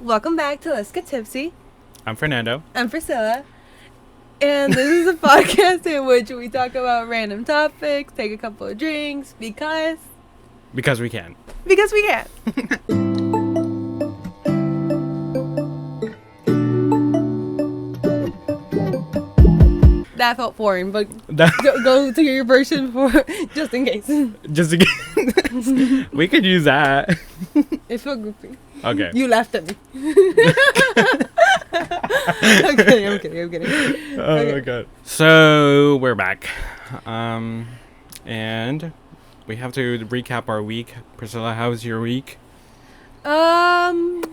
Welcome back to Let's Get Tipsy. I'm Fernando. I'm Priscila. And this is a podcast in which we talk about random topics, take a couple of drinks, because we can. Because we can. That felt foreign, but go to your version for just in case. Just in case. We could use that. It felt goofy. Okay. You laughed at me. I'm kidding. Oh my god. So we're back. And we have to recap our week. Priscilla, how was your week? Well,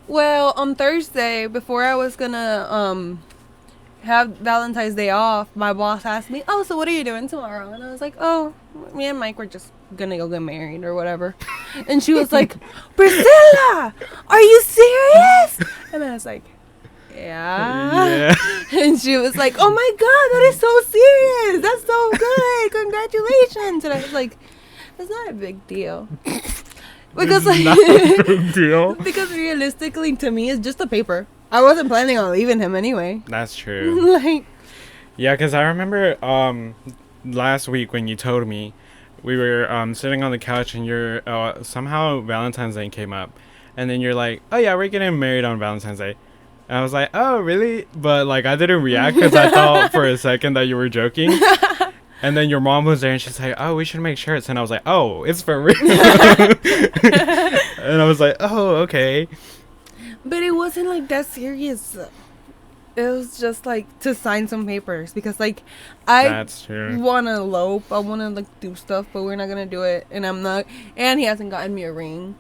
on Thursday, before I was gonna have Valentine's Day off, my boss asked me, "Oh, so what are you doing tomorrow?" And I was like, "Oh, me and Mike were just gonna go get married or whatever." And she was like, "Priscilla, are you serious?" And I was like, yeah. And she was like, "Oh my god, that is so serious. That's so good. Congratulations." And I was like, "It's not a big deal." Because like not a big deal. Because realistically, to me, it's just a paper. I wasn't planning on leaving him anyway. That's true. Like, yeah, because I remember last week when you told me, we were sitting on the couch and you're somehow Valentine's Day came up, and then you're like, "Oh yeah, we're getting married on Valentine's Day." And I was like, "Oh really?" But like I didn't react because I thought for a second that you were joking. And then your mom was there and she's like, "Oh, we should make shirts." And I was like, "Oh, it's for real." And I was like, "Oh, okay." but it wasn't like that serious. It was just like to sign some papers because like That's true. want to elope. I want to like do stuff, but we're not gonna do it. And I'm not. And he hasn't gotten me a ring.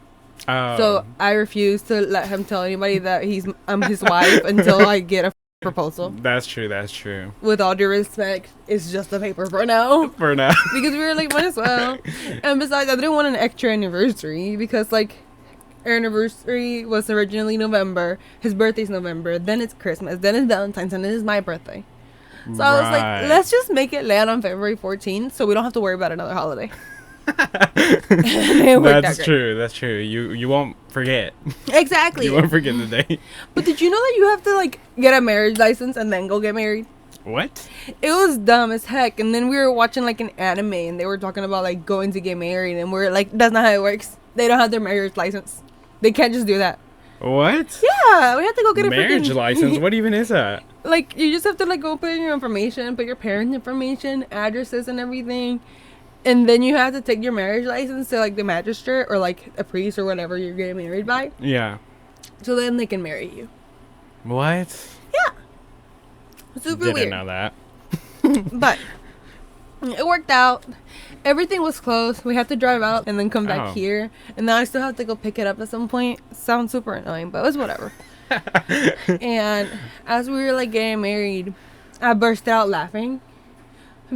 Oh. So I refuse to let him tell anybody that I'm his wife until I get a proposal. That's true. With all due respect, it's just a paper for now. For now. Because we were like, might as well. And besides, I didn't want an extra anniversary because like our anniversary was originally November. His birthday's November. Then it's Christmas. Then it's Valentine's. And then it's my birthday. So I was like, let's just make it land on February 14th so we don't have to worry about another holiday. That's true. You won't forget. Exactly. You won't forget the day. But did you know that you have to like get a marriage license and then go get married? What? It was dumb as heck. And then we were watching like an anime and they were talking about like going to get married, and we're like, that's not how it works. They don't have their marriage license. They can't just do that. What? Yeah, we have to go get a marriage license. What even is that? Like, you just have to like go put in your information, put your parents' information, addresses and everything. And then you have to take your marriage license to like the magistrate or like a priest or whatever you're getting married by. Yeah. So then they can marry you. What? Yeah. Super Didn't weird. know that. But it worked out. Everything was close. We had to drive out and then come back here. And now I still have to go pick it up at some point. Sounds super annoying, but it was whatever. And as we were like getting married, I burst out laughing.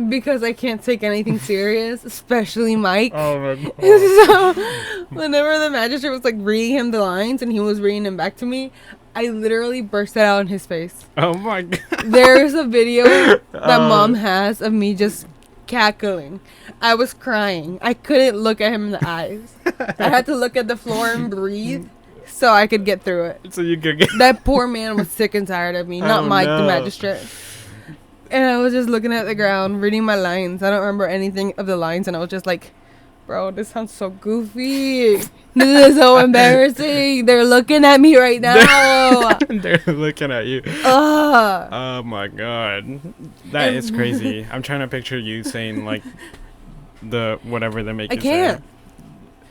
Because I can't take anything serious, especially Mike. Oh my god. So, whenever the magistrate was like reading him the lines and he was reading them back to me, I literally bursted out in his face. Oh my god. There's a video that Mom has of me just cackling. I was crying. I couldn't look at him in the eyes. I had to look at the floor and breathe so I could get through it. So you could get... That poor man was sick and tired of me, not Mike, the magistrate. And I was just looking at the ground, reading my lines. I don't remember anything of the lines, and I was just like, bro, this sounds so goofy. This is so embarrassing. They're looking at me right now. They're looking at you. Oh my god. That is crazy. I'm trying to picture you saying, like, the whatever they make you say. I can't.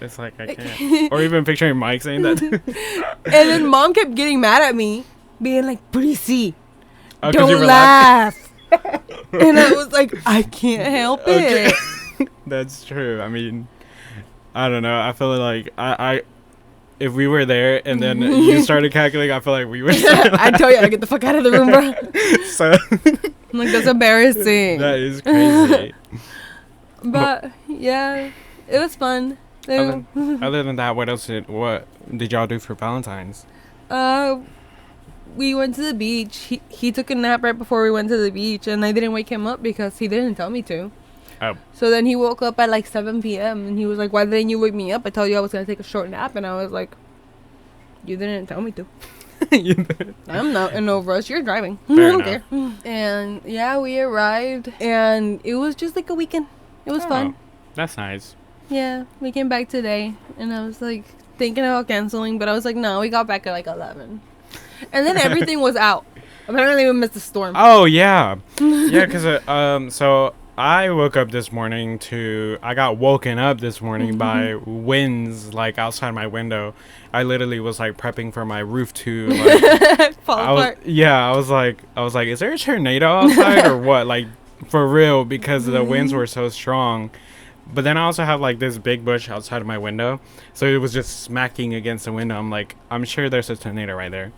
It's like, I can't. Or even picturing Mike saying that. And then Mom kept getting mad at me, being like, Prissy, don't laugh. And I was like, I can't help it. That's true. I mean, I don't know. I feel like I if we were there and then you started calculating, I feel like we would. I tell you, I get the fuck out of the room, bro. So I'm like, that's embarrassing. That is crazy. But yeah, it was fun. Other than that, what did y'all do for Valentine's? We went to the beach. He took a nap right before we went to the beach, and I didn't wake him up because he didn't tell me to. Oh. So then he woke up at like 7 p.m. and he was like, "Why didn't you wake me up? I told you I was gonna take a short nap." And I was like, You didn't tell me to. You did. I'm not in no rush. You're driving. I Fair don't enough. care. And yeah, we arrived, and it was just like a weekend. It was fun. That's nice. Yeah, we came back today, and I was like thinking about canceling, but I was like, no, we got back at like 11, and then everything was out. Apparently, we missed the storm. Oh yeah, yeah. Cause so I woke up this morning I got woken up this morning by winds like outside my window. I literally was like prepping for my roof to like Fall apart. I was like, is there a tornado outside or what? Like for real, because the winds were so strong. But then I also have like this big bush outside of my window, so it was just smacking against the window. I'm like, I'm sure there's a tornado right there.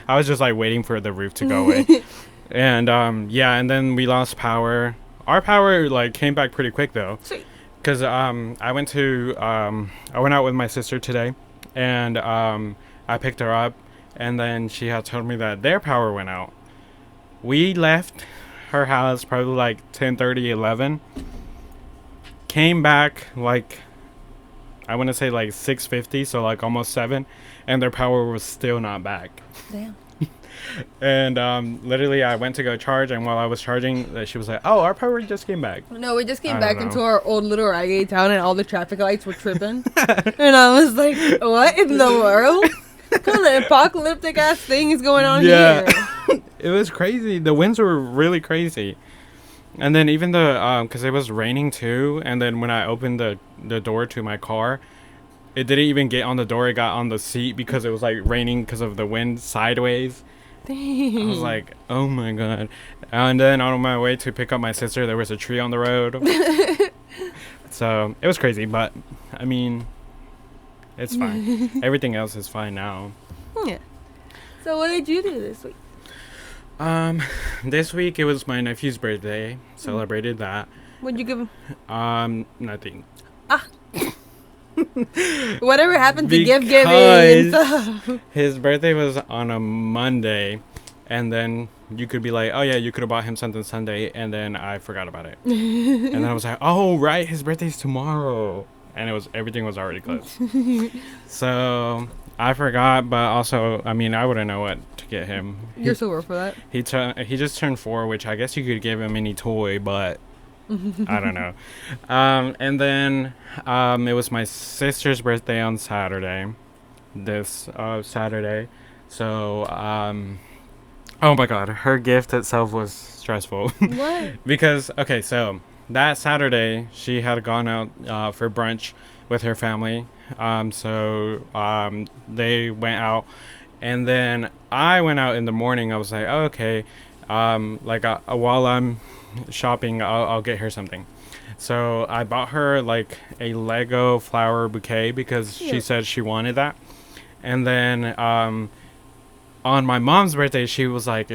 I was just like waiting for the roof to go away. And yeah, and then we lost power. Our power like came back pretty quick though. Sweet. Cause I went out with my sister today, and I picked her up, and then she had told me that their power went out. We left her house probably like 10:30, 11. Came back like, I want to say like 6:50, so like almost 7, and their power was still not back. Damn. And literally I went to go charge, and while I was charging, she was like, oh, our power just came back. No, we just came I back don't know. into our old little raggedy town, and all the traffic lights were tripping. And I was like, what in the world? What kind of apocalyptic ass thing is going on here? It was crazy. The winds were really crazy. And then even because it was raining too, and then when I opened the door to my car, it didn't even get on the door. It got on the seat because it was like raining because of the wind sideways. Dang. I was like, oh my god. And then on my way to pick up my sister, there was a tree on the road. So it was crazy, but I mean, it's fine. Everything else is fine now. Yeah. So what did you do this week? This week it was my nephew's birthday. Celebrated that. What'd you give him? Nothing. Whatever happened to gift giving and stuff. His birthday was on a Monday, and then you could be like, oh yeah, you could have bought him something Sunday, and then I forgot about it. And then I was like, oh right, his birthday's tomorrow, and everything was already closed. So I forgot, but also, I mean, I wouldn't know what to get him. You're sober for that. He just turned 4, which I guess you could give him any toy, but I don't know. And then it was my sister's birthday on Saturday. This Saturday. So oh my god, her gift itself was stressful. What? Because okay, so that Saturday she had gone out for brunch with her family. So they went out, and then I went out in the morning. I was like, oh, okay, while I'm shopping, I'll get her something. So I bought her like a Lego flower bouquet because she said she wanted that. And then on my mom's birthday, she was like,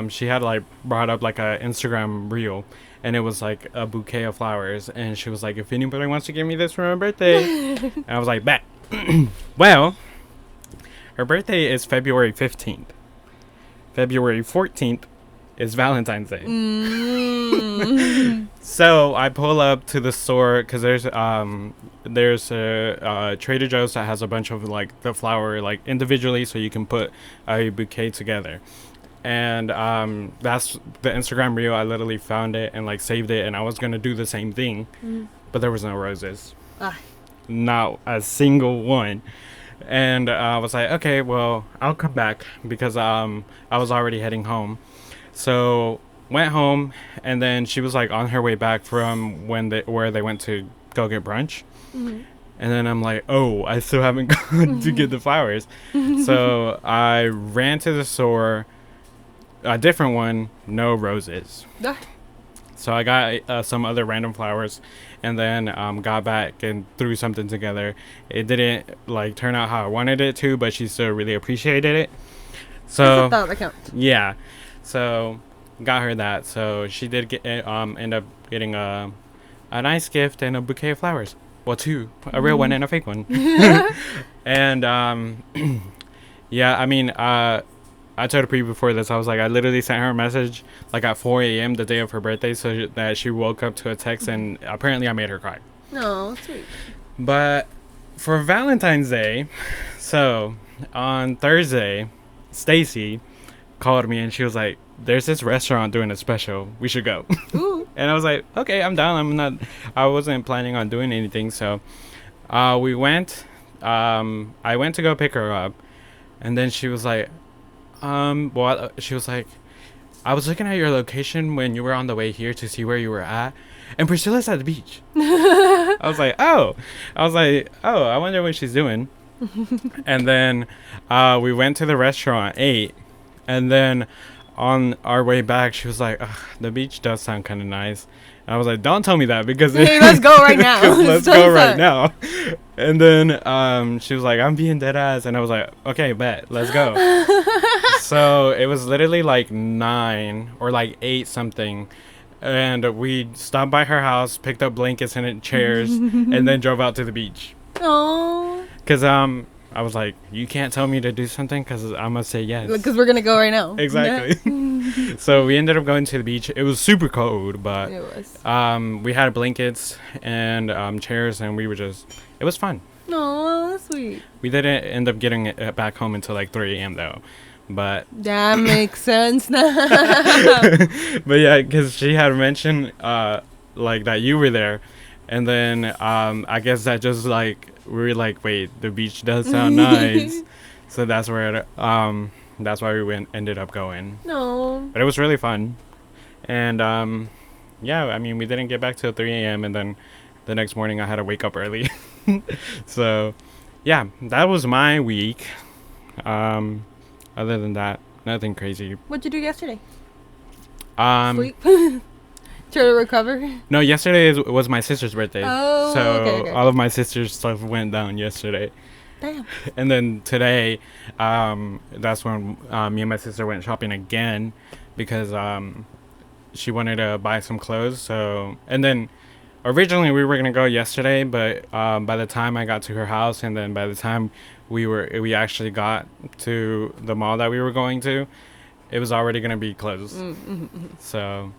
she had like brought up like a Instagram reel, and it was like a bouquet of flowers, and she was like, if anybody wants to give me this for my birthday. And I was like, bet. Well, her birthday is February 15th. February 14th is Valentine's Day. So I pull up to the store because there's a Trader Joe's that has a bunch of like the flower like individually, so you can put a bouquet together. And that's the Instagram reel. I literally found it and like saved it, and I was gonna do the same thing, but there was no roses. Not a single one. And I was like, okay, well, I'll come back because I was already heading home. So went home, and then she was like on her way back from where they went to go get brunch. And then I'm like, oh, I still haven't gone to get the flowers. So I ran to the store, a different one, no roses. So I got some other random flowers, and then got back and threw something together. It didn't like turn out how I wanted it to, but she still really appreciated it. So that counts. Yeah. So got her that. So she did end up getting a nice gift and a bouquet of flowers. Well, 2, a real one and a fake one. And yeah, I mean, I told her before this, I was like, I literally sent her a message like at 4 a.m. the day of her birthday, so that she woke up to a text, and apparently I made her cry. No, sweet. But for Valentine's Day, so on Thursday, Stacy called me and she was like, "There's this restaurant doing a special. We should go." Ooh. And I was like, "Okay, I'm down. I wasn't planning on doing anything, so we went. I went to go pick her up, and then she was like, she was like, I was looking at your location when you were on the way here to see where you were at, and Priscila's at the beach." I was like, oh, I wonder what she's doing. And then we went to the restaurant, ate, and then on our way back, she was like, "Ugh, the beach does sound kind of nice." And I was like, "Don't tell me that because hey, let's go right now. let's go right now." And then she was like, "I'm being dead ass," and I was like, "Okay, bet, let's go." So it was literally like 9 or like 8 something, and we stopped by her house, picked up blankets and chairs, and then drove out to the beach. Oh. Cause I was like, "You can't tell me to do something because I'm gonna say yes." Because we're gonna go right now. Exactly. So we ended up going to the beach. It was super cold, but It was. we had blankets and chairs, and we were just. It was fun. Oh, that's sweet. We didn't end up getting it back home until like 3 a.m. though, but. That makes sense now. But yeah, because she had mentioned like that you were there, and then I guess that just like we were like, wait, the beach does sound nice. So that's where that's why we ended up going. No. But it was really fun. And yeah, I mean, we didn't get back till 3 a.m. and then the next morning I had to wake up early. So yeah, that was my week. Other than that, nothing crazy. What'd you do yesterday? Sleep. Try to recover. No, yesterday was my sister's birthday. Oh, so okay. all of my sister's stuff went down yesterday. Damn. And then today, that's when me and my sister went shopping again because she wanted to buy some clothes. So, and then originally we were gonna go yesterday, but by the time I got to her house, and then by the time we actually got to the mall that we were going to, it was already gonna be closed. So.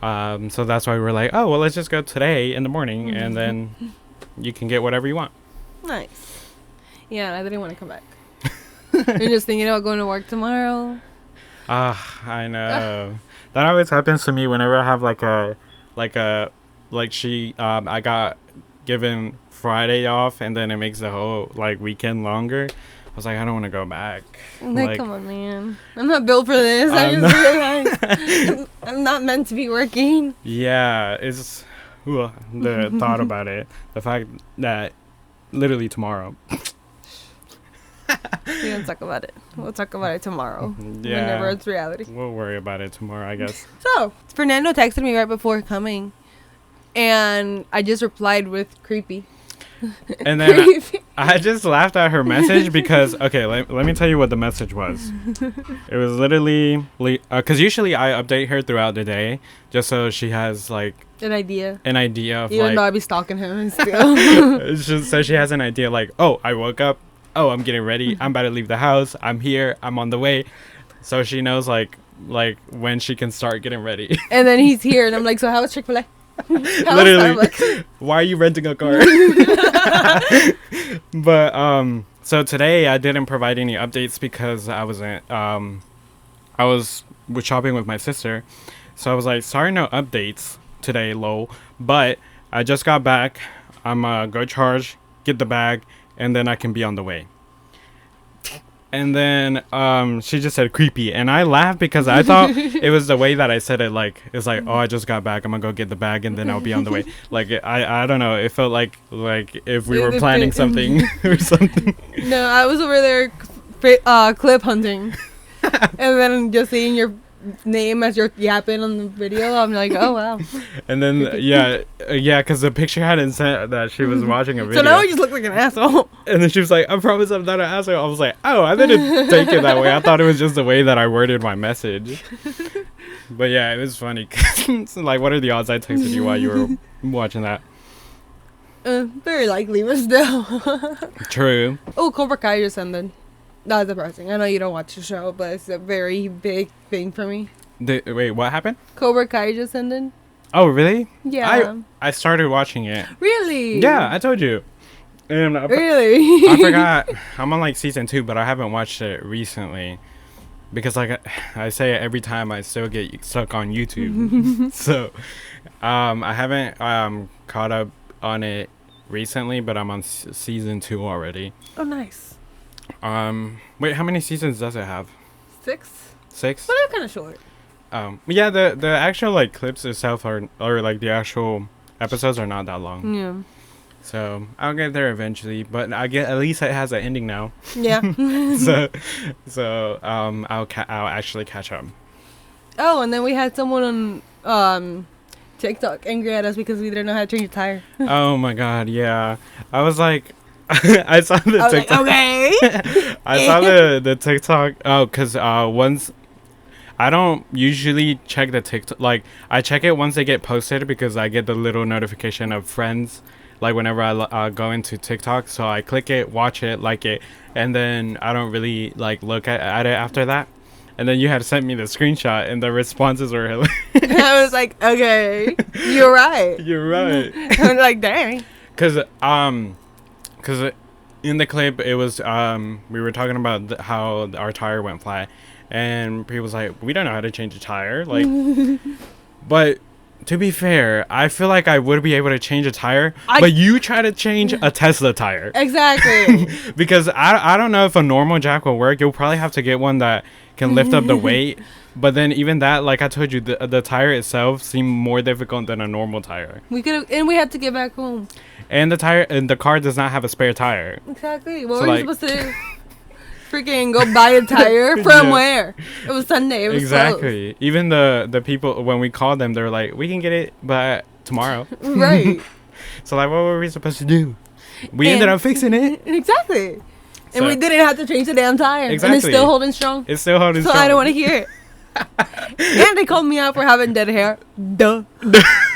So that's why we were like, oh, well, let's just go today in the morning, and then you can get whatever you want. Nice. Yeah, I didn't want to come back. You're just thinking about going to work tomorrow. I know. That always happens to me whenever I have I got given Friday off, and then it makes the whole like weekend longer. I was like, I don't want to go back. Like, come on, man. I'm not built for this. I just realized I'm not meant to be working. Yeah, it's the thought about it. The fact that literally tomorrow. We don't talk about it. We'll talk about it tomorrow. Yeah. Whenever it's reality. We'll worry about it tomorrow, I guess. So, Fernando texted me right before coming. And I just replied with creepy. And then I just laughed at her message because, okay, let me tell you what the message was. It was literally, because usually I update her throughout the day just so she has, like, an idea of, even like, though I be stalking him still. just so she has an idea, like, oh, I woke up, oh, I'm getting ready, I'm about to leave the house, I'm here, I'm on the way. So she knows, like when she can start getting ready. And then he's here, and I'm like, so how was Chick-fil-A? Literally, why are you renting a car? But so today I didn't provide any updates because I was shopping with my sister, so I was like, sorry, no updates today, lol. But I just got back. I'm go charge, get the bag, and then I can be on the way. And then she just said creepy, and I laughed because I thought it was the way that I said it. Like, it's like, oh, I just got back, I'm gonna go get the bag, and then I'll be on the way. Like, I don't know, it felt like if we were planning something or something. No, I was over there clip hunting, and then just seeing your name as you're yapping on the video, I'm like, oh wow. And then yeah, because the picture hadn't said that she was watching a video. So now I just look like an asshole. And then she was like, I promise I'm not an asshole. I was like, oh, I didn't take it that way. I thought it was just the way that I worded my message. But yeah, it was funny. Like, what are the odds I texted you while you were watching that? Very likely, but still. True. Oh, Cobra Kai just ended. That's depressing. I know you don't watch the show, but it's a very big thing for me. Wait, what happened? Cobra Kai just ended. Oh, really? Yeah. I started watching it. Really? Yeah, I told you. And Really? I forgot. I'm on like season 2, but I haven't watched it recently because like I say it every time, I still get stuck on YouTube. So I haven't caught up on it recently, but I'm on season 2 already. Oh, nice. Wait, how many seasons does it have? 6. 6? But they're kind of short. Yeah, the actual like clips itself are, or like the actual episodes are not that long. Yeah. So I'll get there eventually, but I get, at least it has an ending now. Yeah. so I'll actually catch up. Oh, and then we had someone on TikTok angry at us because we didn't know how to change a tire. Oh my god, yeah. I was like, I saw the TikTok. Like, okay. I saw the TikTok. Oh, cause once I don't usually check the TikTok. Like I check it once they get posted because I get the little notification of friends. Like whenever I go into TikTok, so I click it, watch it, like it, and then I don't really like look at it after that. And then you had sent me the screenshot, and the responses were hilarious. I was like, okay, you're right. You're right. I'm like, dang. Cause in the clip it was we were talking about how our tire went flat, and people was like, we don't know how to change a tire, like, but. To be fair, I feel like I would be able to change a tire, but you try to change a Tesla tire. Exactly. Because I don't know if a normal jack will work. You'll probably have to get one that can lift up the weight. But then even that, like I told you, the tire itself seemed more difficult than a normal tire. We had to get back home. And the car does not have a spare tire. Exactly. What were you supposed to do? Freaking go buy a tire from where? It was Sunday. It was exactly. closed. Even the people, when we called them, they were like, we can get it, but tomorrow. Right. So like, what were we supposed to do? We ended up fixing it. Exactly. And we didn't have to change the damn tire. Exactly. And it's still holding strong. It's still holding strong. So I don't want to hear it. And they called me out for having dead hair. Duh.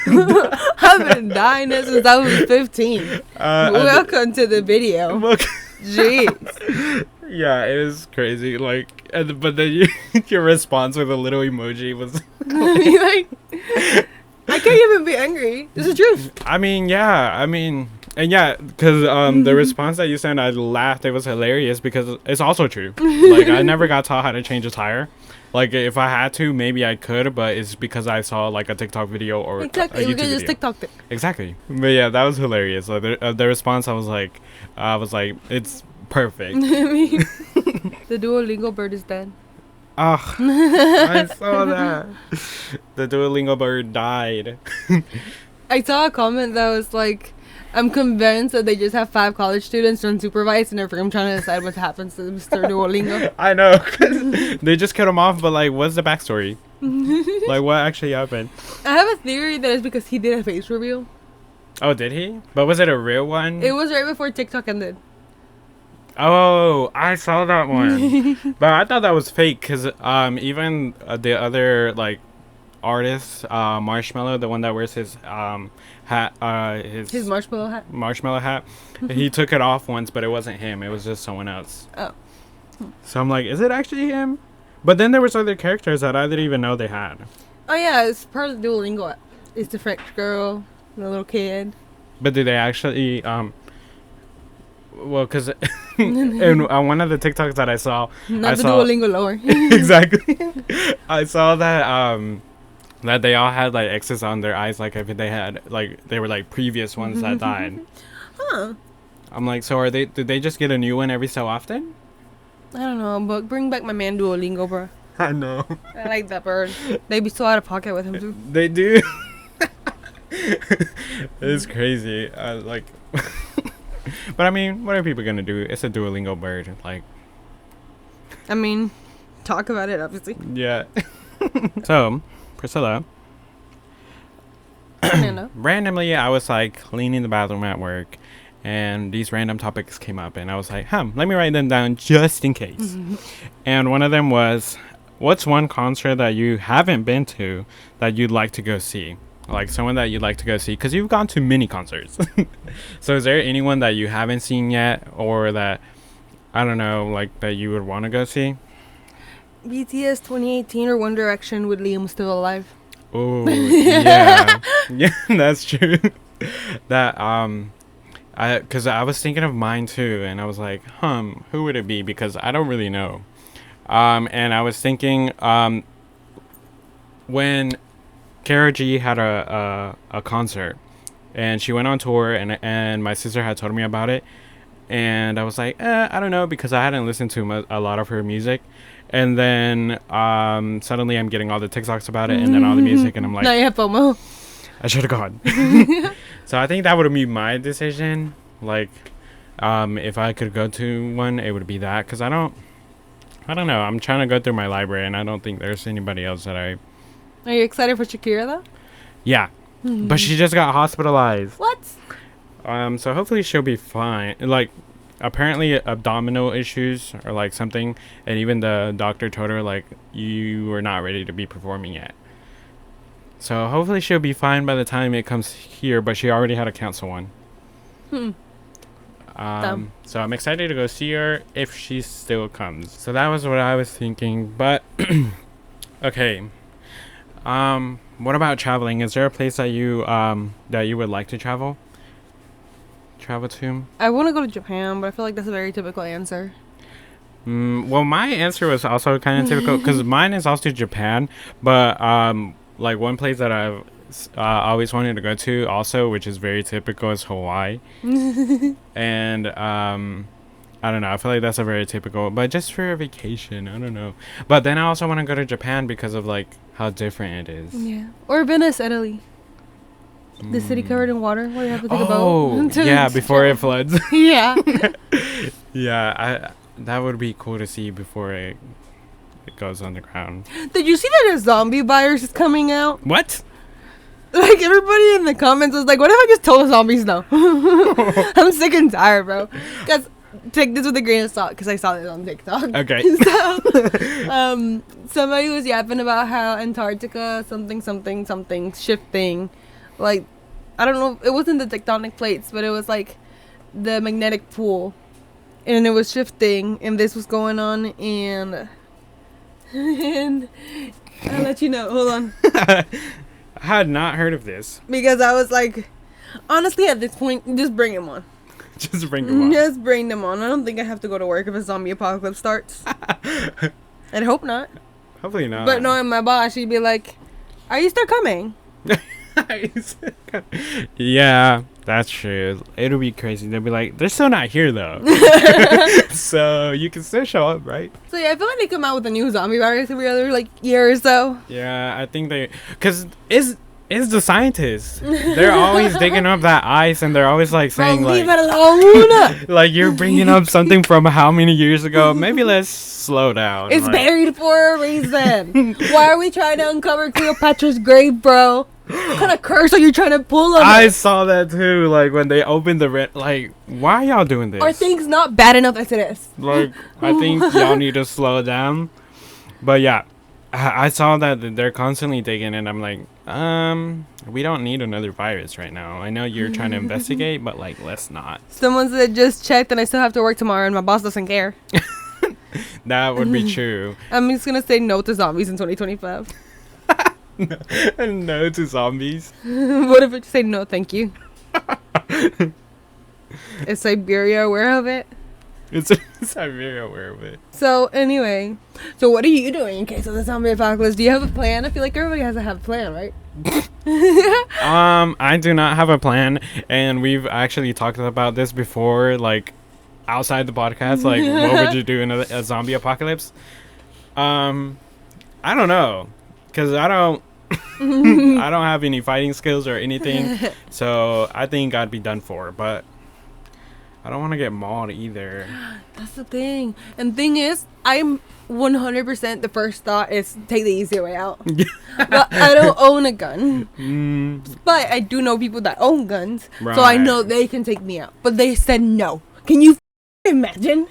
I've been dying this since I was 15. Welcome to the video. Jeez. Yeah, it was crazy. Like, but then your response with a little emoji was like, I can't even be angry. This is the truth. I mean, yeah. And yeah, because the response that you sent, I laughed. It was hilarious because it's also true. Like, I never got taught how to change a tire. Like, if I had to, maybe I could, but it's because I saw like a TikTok video or exactly. a YouTube video. Just TikTok it. Exactly. But yeah, that was hilarious. Like, the response, I was like, it's perfect. The Duolingo bird is dead. Oh, I saw that. The Duolingo bird died. I saw a comment that was like, I'm convinced that they just have 5 college students unsupervised and I'm trying to decide what happens to Mr. Duolingo. I know, 'cause they just cut him off, but like, what's the backstory? Like, what actually happened? I have a theory that it's because he did a face reveal. Oh, did he? But was it a real one? It was right before TikTok ended. Oh, I saw that one. But I thought that was fake because even the other like artist, Marshmallow, the one that wears his hat, his marshmallow hat, he took it off once, but it wasn't him. It was just someone else. Oh. So I'm like, is it actually him? But then there was other characters that I didn't even know they had. Oh yeah, it's part of the Duolingo app. It's the French girl, the little kid. But did they actually well, because in one of the TikToks that I saw, not the Duolingo lower. Exactly. I saw that that they all had like X's on their eyes, like if they had like they were like previous ones that died. Huh. I'm like, so did they just get a new one every so often? I don't know, but bring back my man Duolingo, bro. I know. I like that bird. They be so out of pocket with him too. They do. It's crazy. Like. But I mean, what are people gonna do? It's a Duolingo bird. Like, I mean, talk about it, obviously. Yeah. So, Priscila. Fernando. Randomly, I was like cleaning the bathroom at work, and these random topics came up, and I was like, let me write them down just in case. And one of them was, what's one concert that you haven't been to that you'd like to go see? Like someone that you'd like to go see, because you've gone to many concerts. So is there anyone that you haven't seen yet, or that, I don't know, like that you would want to go see? BTS 2018 or One Direction with Liam still alive. Oh, yeah. Yeah, that's true. That Because I was thinking of mine too, and I was like, who would it be? Because I don't really know. And I was thinking, when Kara G had a concert, and she went on tour, and my sister had told me about it, and I was like, I don't know, because I hadn't listened to a lot of her music. And then suddenly I'm getting all the TikToks about it, and then all the music, and I'm like, now you have FOMO. I should have gone. So I think that would be my decision. Like, if I could go to one, it would be that. Because I don't know. I'm trying to go through my library, and I don't think there's anybody else that I... Are you excited for Shakira, though? Yeah. But she just got hospitalized. What? So hopefully she'll be fine. Like, apparently abdominal issues or like something, and even the doctor told her like, you were not ready to be performing yet. So hopefully she'll be fine by the time it comes here, but she already had to cancel one. So I'm excited to go see her if she still comes. So that was what I was thinking. But okay. What about traveling? Is there a place that you would like to travel to? I want to go to Japan, but I feel like that's a very typical answer. Well, my answer was also kind of typical because mine is also Japan, but like one place that I've always wanted to go to also, which is very typical, is Hawaii. And I don't know, I feel like that's a very typical, but just for a vacation, I don't know. But then I also want to go to Japan because of like how different it is. Yeah. Or Venice, Italy. The city covered in water where you have to take a boat. Oh, yeah, before it floods. Yeah. Yeah, that would be cool to see before it goes underground. Did you see that a zombie virus is coming out? What? Like, everybody in the comments was like, what if I just told the zombies no? I'm sick and tired, bro. Guys, take this with a grain of salt, because I saw this on TikTok. Okay. So, somebody was yapping about how Antarctica, something, shifting. Like, I don't know, it wasn't the tectonic plates, but it was like the magnetic pool. And it was shifting, and this was going on, and I'll let you know. Hold on. I had not heard of this. Because I was like, honestly, at this point, just bring him on. Just bring them on. Just bring them on. I don't think I have to go to work if a zombie apocalypse starts. I'd hope not. Hopefully not. But knowing my boss, she'd be like, are you still coming? Yeah, that's true. It'll be crazy. They'll be like, they're still not here though. So you can still show up, right? So yeah, I feel like they come out with a new zombie virus every other like year or so. Yeah, I think because it's the scientists. They're always digging up that ice, and they're always like saying leave like, it alone. like you're bringing up something from how many years ago? Maybe let's slow down. It's like, buried for a reason. Why are we trying to uncover Cleopatra's grave, bro? What kind of curse are you trying to pull on I us? saw that too. Like when they opened the like, why are y'all doing this? Are things not bad enough as it is? Like, I think y'all need to slow down. But yeah, I saw that they're constantly digging, and I'm like, we don't need another virus right now. I know you're trying to investigate, but like, let's not. Someone said just checked, and I still have to work tomorrow, and my boss doesn't care. That would be true. I'm just gonna say no to zombies in 2025. No to zombies. What if I just say no, thank you? Is Siberia aware of it? It's Siberia aware of it. So anyway, so what are you doing in case of the zombie apocalypse? Do you have a plan? I feel like everybody has to have a plan, right? I do not have a plan, and we've actually talked about this before, like outside the podcast. Like, what would you do in a zombie apocalypse? I don't know, because I don't have any fighting skills or anything, so I think I'd be done for. But I don't want to get mauled either. That's the thing. And thing is, I'm 100% the first thought is take the easier way out. But I don't own a gun. But I do know people that own guns. Right. So I know they can take me out. But they said no. Can you imagine?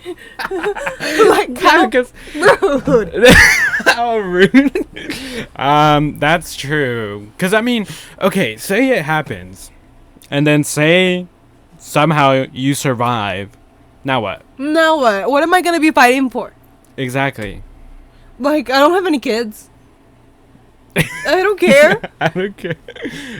Like, how rude. How rude. That's true. Because, I mean, okay, say it happens. And then say somehow you survive. Now what? Now what? What am I going to be fighting for? Exactly. Like, I don't have any kids. I don't care. I don't care.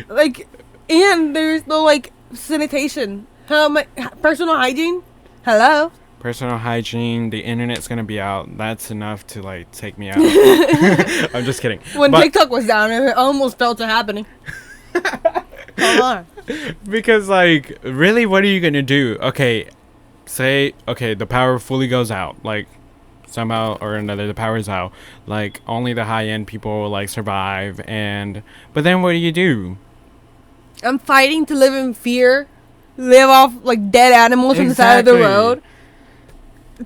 Like, and there's no, like, sanitation. How my personal hygiene? Hello. Personal hygiene. The internet's gonna be out. That's enough to like take me out. I'm just kidding. When TikTok was down, it almost felt it happening. Hold on. Because like, really, what are you gonna do? Okay, the power fully goes out. Like, somehow or another, the power's out. Like, only the high end people like survive. But then what do you do? I'm fighting to live in fear, live off like dead animals on the side of the road.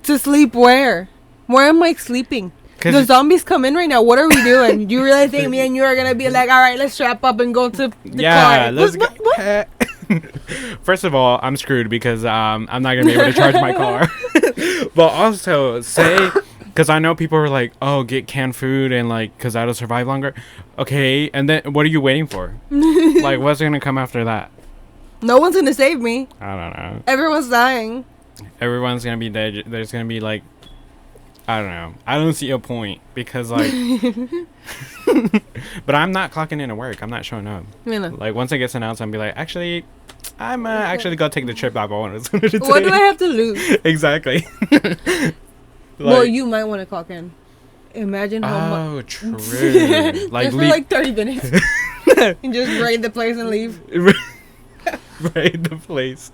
To sleep where? Where am I sleeping? The zombies come in right now. What are we doing? Do you really think me and you are gonna be like, all right, let's strap up and go to the car? Let's go. What? First of all, I'm screwed because I'm not gonna be able to charge my car. But also, because I know people are like, oh, get canned food and like, because that'll survive longer. Okay, and then what are you waiting for? Like, what's gonna come after that? No one's gonna save me. I don't know. Everyone's dying. Everyone's gonna be dead. There's gonna be like, I don't know. I don't see a point because like, but I'm not clocking into work. I'm not showing up. Like once it gets announced, I'm be like, actually, I'm actually gonna take the trip I wanted. What do I have to lose? Exactly. Well, you might want to clock in. Imagine how much. Oh, true. Like just for like 30 minutes. And just raid the place and leave. Raid the place.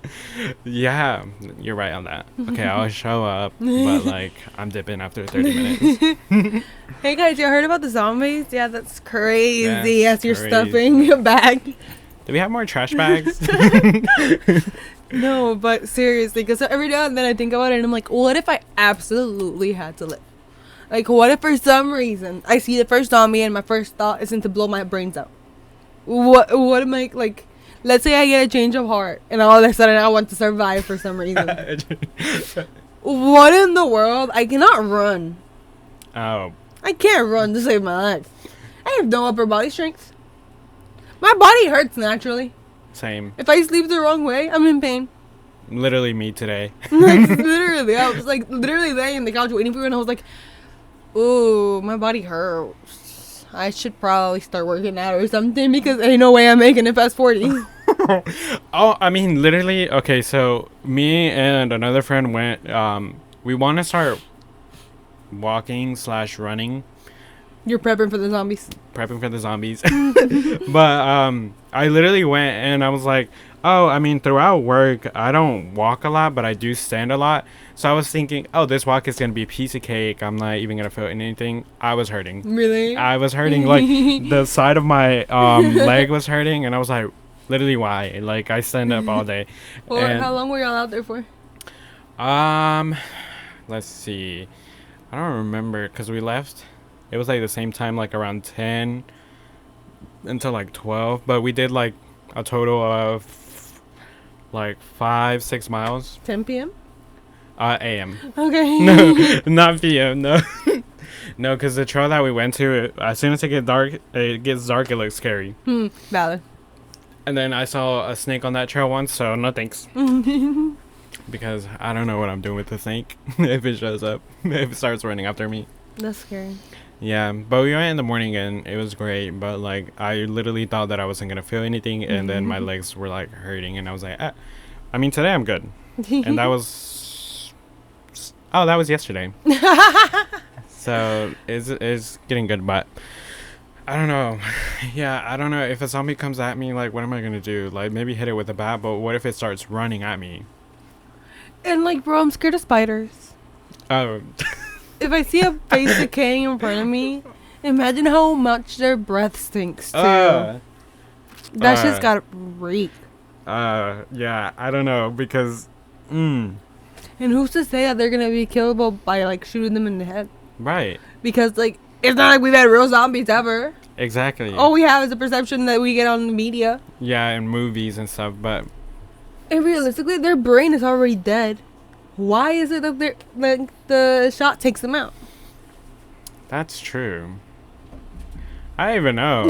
Yeah, you're right on that. Okay, I'll show up, but like I'm dipping after 30 minutes. Hey guys, you heard about the zombies? Yeah, that's crazy. That's you're stuffing your bag. Do we have more trash bags? No, but seriously, because every now and then I think about it and I'm like, what if I absolutely had to live? Like, what if for some reason I see the first zombie and my first thought isn't to blow my brains out? What am I, like, let's say I get a change of heart and all of a sudden I want to survive for some reason. What in the world? I cannot run. Oh. I can't run to save my life. I have no upper body strength. My body hurts naturally. Same. If I sleep the wrong way, I'm in pain. Literally me today. Like, literally. I was like literally laying in the couch waiting for you and I was like, ooh, my body hurts. I should probably start working out or something because ain't no way I'm making it past 40. Oh, I mean, literally, okay, so me and another friend went, we want to start walking/running. You're prepping for the zombies. Prepping for the zombies. But I literally went and I was like, oh, I mean, throughout work, I don't walk a lot, but I do stand a lot. So I was thinking, oh, this walk is going to be a piece of cake. I'm not even going to feel anything. I was hurting. Really? I was hurting. Like, the side of my leg was hurting. And I was like, literally, why? Like, I stand up all day. Well, how long were y'all out there for? Let's see. I don't remember because we left. It was like the same time, like around 10 until like 12. But we did like a total of like 5-6 miles. 10 p.m.? AM. Okay. No, not PM. No. No, because the trail that we went to, as soon as it gets dark, it looks scary. Valid. And then I saw a snake on that trail once, so no thanks. Because I don't know what I'm doing with the snake. If it shows up, if it starts running after me. That's scary. Yeah, but we went in the morning and it was great. But like, I literally thought that I wasn't gonna feel anything, and then my legs were like hurting, and I was like, I mean, today I'm good. And that was, that was yesterday. So it's getting good, but I don't know. Yeah, I don't know if a zombie comes at me. Like, what am I gonna do? Like, maybe hit it with a bat, but what if it starts running at me? And like, bro, I'm scared of spiders. Oh. If I see a face decaying in front of me, imagine how much their breath stinks too. That shit's gotta reek. Yeah, I don't know because. And who's to say that they're gonna be killable by like shooting them in the head? Right. Because like, it's not like we've had real zombies ever. Exactly. All we have is a perception that we get on the media. Yeah, in movies and stuff, but. And realistically, their brain is already dead. Why is it that they're like the shot takes them out? That's true. I don't even know.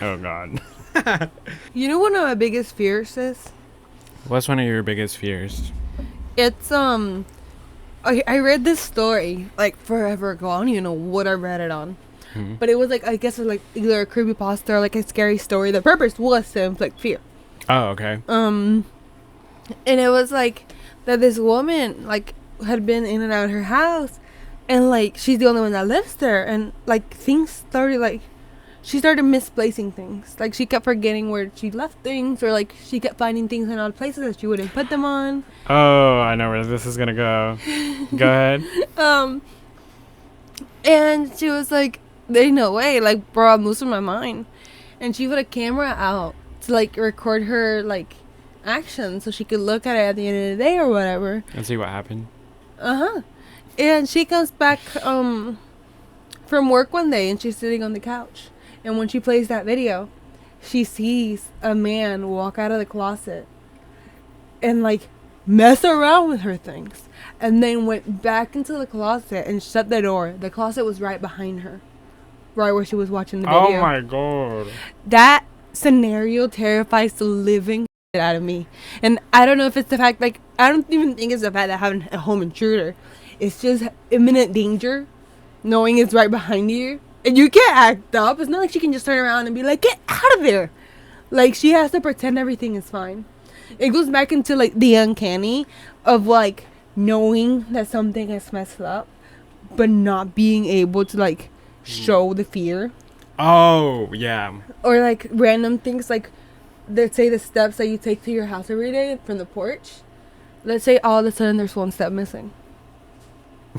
Oh God. You know one of my biggest fears is? What's one of your biggest fears? It's I read this story like forever ago. I don't even know what I read it on. But it was like, I guess it was like either a creepypasta or like a scary story. The purpose was to inflict fear. Oh, okay. And it was like that this woman like had been in and out of her house, and like she's the only one that lives there, and like things started like she started misplacing things. Like she kept forgetting where she left things, or like she kept finding things in odd places that she wouldn't put them on. Oh, I know where this is gonna go. Go ahead. And she was like, "There's no way, like, bro, I'm losing my mind." And she put a camera out to like record her like actions so she could look at it at the end of the day or whatever. And see what happened. And she comes back from work one day, and she's sitting on the couch. And when she plays that video, she sees a man walk out of the closet and like mess around with her things, and then went back into the closet and shut the door. The closet was right behind her, right where she was watching the video. Oh my god. That scenario terrifies the living shit out of me. And I don't know if it's the fact, like, I don't even think it's the fact that having a home intruder. It's just imminent danger, knowing it's right behind you. And you can't act up. It's not like she can just turn around and be like, get out of there. Like, she has to pretend everything is fine. It goes back into, like, the uncanny of, like, knowing that something is messed up, but not being able to, like, show the fear. Oh, yeah. Or, like, random things, like, let's say the steps that you take to your house every day from the porch. Let's say all of a sudden there's one step missing.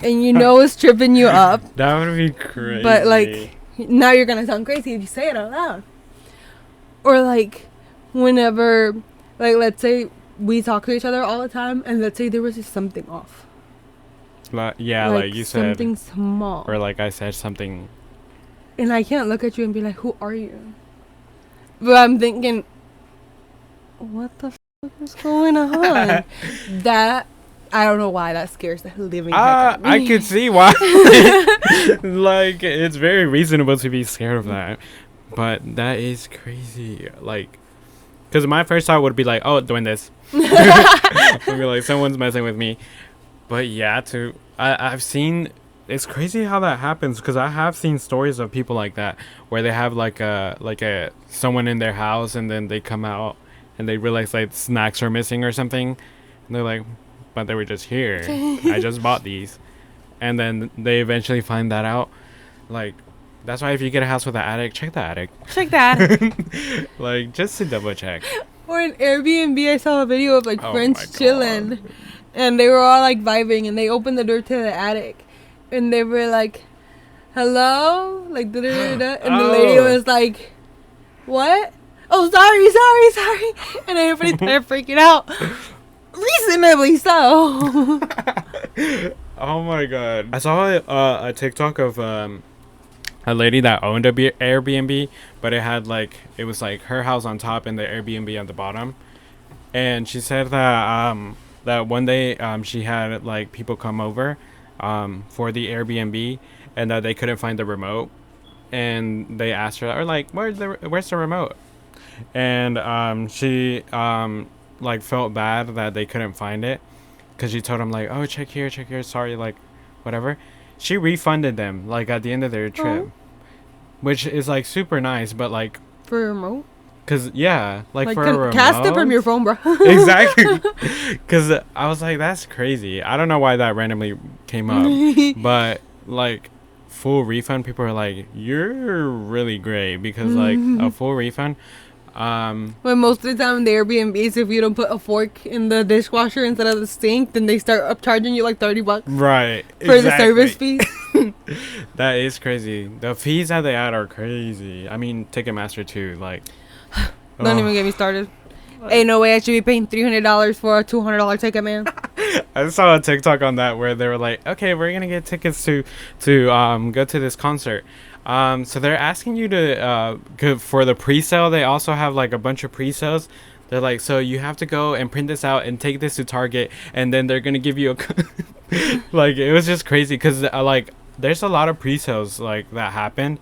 And you know it's tripping you up. That would be crazy. But, like, now you're going to sound crazy if you say it out loud. Or, like, whenever, like, let's say we talk to each other all the time, and let's say there was just something off. Yeah, like you said. Something small. Or like I said, something. And I can't look at you and be like, who are you? But I'm thinking, what the fuck is going on? That, I don't know why that scares the living heck out of me. I could see why. Like, it's very reasonable to be scared of that. But that is crazy. Like, because my first thought would be like, oh, doing this. I'd be like, someone's messing with me. But yeah, I've seen, it's crazy how that happens, because I have seen stories of people like that where they have like a someone in their house, and then they come out and they realize like snacks are missing or something, and they're like, but they were just here. I just bought these. And then they eventually find that out. Like, that's why if you get a house with an attic, check the attic. Check that. Like, just to double check. Or an Airbnb, I saw a video of like Oh friends my chilling. God. And they were all like vibing, and they opened the door to the attic. And they were like, hello? Like, da-da-da-da. And the lady was like, what? Oh, sorry. And everybody started freaking out. Reasonably so. Oh my god. I saw a TikTok of a lady that owned a Airbnb, but it had like, it was like her house on top and the Airbnb on the bottom. And she said that that one day she had like people come over for the Airbnb, and that they couldn't find the remote, and they asked her, or like, where's the remote? And she like felt bad that they couldn't find it, because she told them like, oh, check here, sorry, like whatever. She refunded them like at the end of their trip. Which is like super nice, but like For a remote? Cause yeah, like for a remote. Cast it from your phone, bro. Exactly. Cause I was like, that's crazy. I don't know why that randomly came up, but like full refund, people are like, you're really great, because like a full refund. But most of the time in the Airbnbs, if you don't put a fork in the dishwasher instead of the sink, then they start upcharging you like $30. Right. For the service fee. That is crazy. The fees that they add are crazy. I mean, Ticketmaster too. Like, Don't even get me started. Ain't no way I should be paying $300 for a $200 ticket, man. I saw a TikTok on that where they were like, okay, we're gonna get tickets to go to this concert. So they're asking you to go for the pre-sale. They also have like a bunch of pre-sales. They're like, so you have to go and print this out and take this to Target, and then they're gonna give you a like, it was just crazy, because like there's a lot of pre-sales like that happened,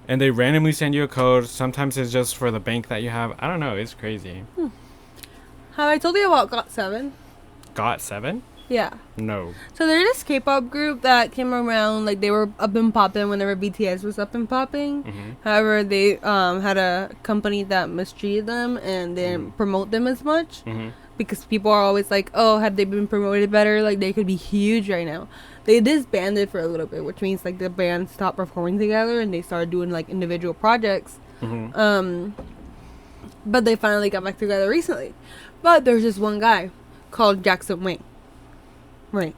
and they randomly send you a code. Sometimes it's just for the bank that you have. I don't know, it's crazy. Have I told you about Got7? Got7? Yeah. No. So there's this K-pop group that came around, like they were up and popping whenever BTS was up and popping. However, they had a company that mistreated them and didn't promote them as much. because people are always like, oh, had they been promoted better, like they could be huge right now. They disbanded for a little bit, which means like the band stopped performing together and they started doing like individual projects. But they finally got back together recently. But there's this one guy called Jackson Wang. Right.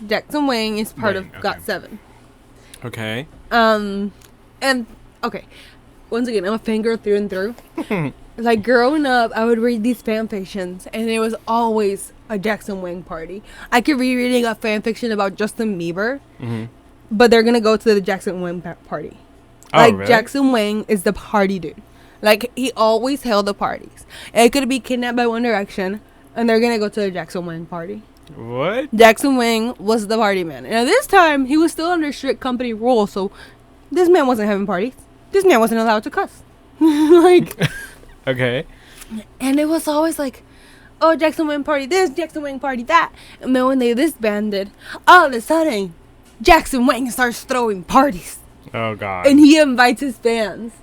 Jackson Wang is part of GOT7. Okay. And okay, once again, I'm a fangirl through and through. Like growing up, I would read these fan fictions, and it was always a Jackson Wang party. I could be reading a fan fiction about Justin Bieber, but they're gonna go to the Jackson Wang party. Oh, like really? Jackson Wang is the party dude. Like he always held the parties. It could be Kidnapped by One Direction, and they're gonna go to the Jackson Wang party. What? Jackson Wang was the party man. And at this time, he was still under strict company rules, so this man wasn't having parties. This man wasn't allowed to cuss. Like, Okay. and it was always like, oh, Jackson Wang party this, Jackson Wang party that. And then when they disbanded, all of a sudden, Jackson Wang starts throwing parties. Oh, God. And he invites his fans,